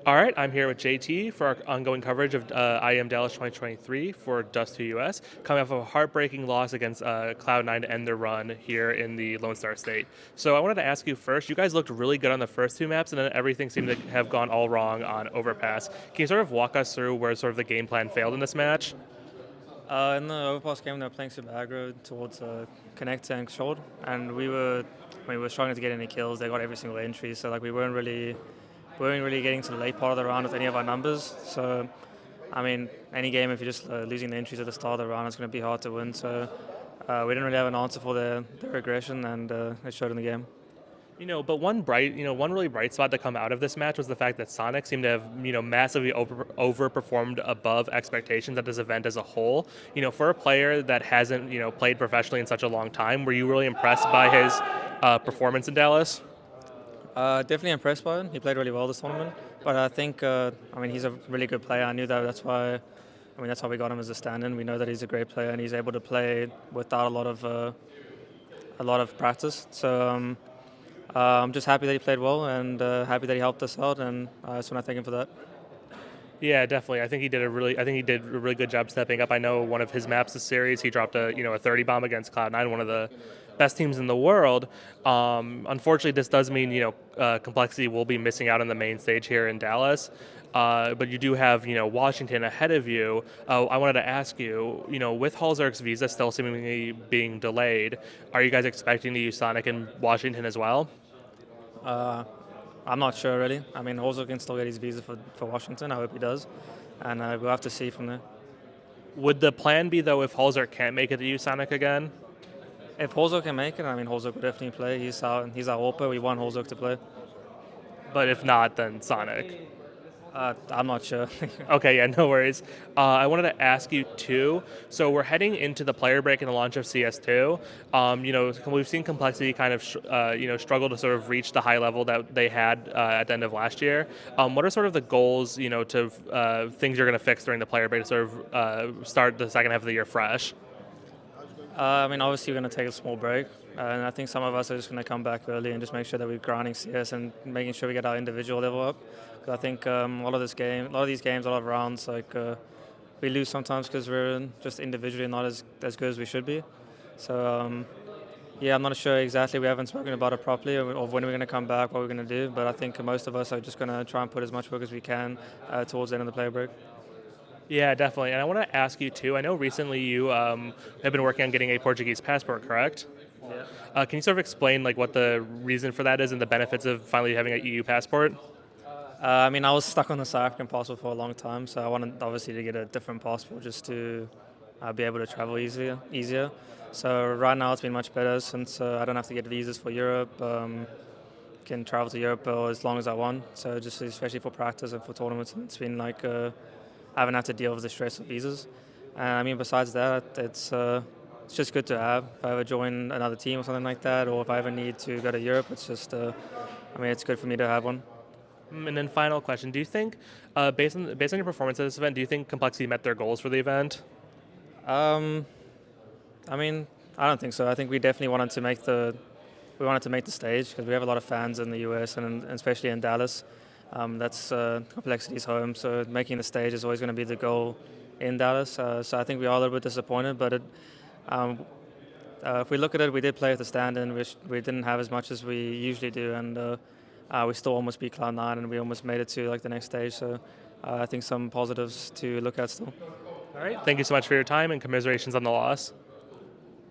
All right, I'm here with JT for our ongoing coverage of IEM Dallas 2023 for Dust 2 US, coming off of a heartbreaking loss against Cloud9 to end their run here in the Lone Star State. So I wanted to ask you first, you guys looked really good on the first two maps, and then everything seemed to have gone all wrong on Overpass. Can you sort of walk us through where sort of the game plan failed in this match? In the Overpass game, they were playing super aggro towards Connect and Short, and we were struggling to get any kills. They got every single entry, so like we weren't really getting to the late part of the round with any of our numbers. So, I mean, any game if you're just losing the entries at the start of the round, it's going to be hard to win. So, we didn't really have an answer for the regression, and it showed in the game. But one really bright spot to come out of this match was the fact that Sonic seemed to have, massively overperformed above expectations at this event as a whole. For a player that hasn't, played professionally in such a long time, were you really impressed by his performance in Dallas? Definitely impressed by him. He played really well this tournament, but I think he's a really good player. I knew that. That's why we got him as a stand-in. We know that he's a great player and he's able to play without a lot of practice. So I'm just happy that he played well and happy that he helped us out, and I just want to thank him for that. Yeah, definitely. I think he did a really good job stepping up. I know one of his maps this series, he dropped a 30 bomb against Cloud9, one of the best teams in the world. Unfortunately, this does mean Complexity will be missing out on the main stage here in Dallas. But you do have Washington ahead of you. I wanted to ask you, with hallzerk's visa still seemingly being delayed, are you guys expecting to use Sonic in Washington as well? Uh, I'm not sure really. I mean, Hozo can still get his visa for Washington. I hope he does, and we'll have to see from there. Would the plan be though if hallzerk can't make it to use Sonic again? If Hozo can make it, I mean, Hozo could definitely play. He's our Orpa. We want Hozo to play. But if not, then Sonic. I'm not sure. Okay, yeah, no worries. I wanted to ask you too. So we're heading into the player break and the launch of CS2. We've seen Complexity kind of, struggle to sort of reach the high level that they had at the end of last year. What are sort of the goals, to things you're going to fix during the player break to sort of start the second half of the year fresh? Obviously, we're going to take a small break, and I think some of us are just going to come back early and just make sure that we're grinding CS and making sure we get our individual level up. Because I think a lot of these games, a lot of rounds, we lose sometimes because we're just individually not as good as we should be. So yeah, I'm not sure exactly. We haven't spoken about it properly, or when we're going to come back, what we're going to do. But I think most of us are just going to try and put as much work as we can towards the end of the player break. Yeah, definitely. And I want to ask you too. I know recently you have been working on getting a Portuguese passport, correct? Yeah. Can you sort of explain like what the reason for that is and the benefits of finally having an EU passport? I was stuck on the South African passport for a long time, so I wanted obviously to get a different passport just to be able to travel easier. So right now it's been much better since I don't have to get visas for Europe. Can travel to Europe as long as I want. So just especially for practice and for tournaments, it's been like I haven't had to deal with the stress of visas. And besides that, it's just good to have. If I ever join another team or something like that, or if I ever need to go to Europe, it's just it's good for me to have one. And then final question: do you think, based on your performance at this event, do you think Complexity met their goals for the event? Um, I mean, I don't think so. I think we wanted to make the stage because we have a lot of fans in the US and especially in Dallas. That's Complexity's home, so making the stage is always going to be the goal in Dallas. So I think we are a little bit disappointed, but um, if we look at it, we did play with the stand-in, which we didn't have as much as we usually do, and we still almost beat Cloud9, and we almost made it to like the next stage. So I think some positives to look at still. All right. Thank you so much for your time and commiserations on the loss.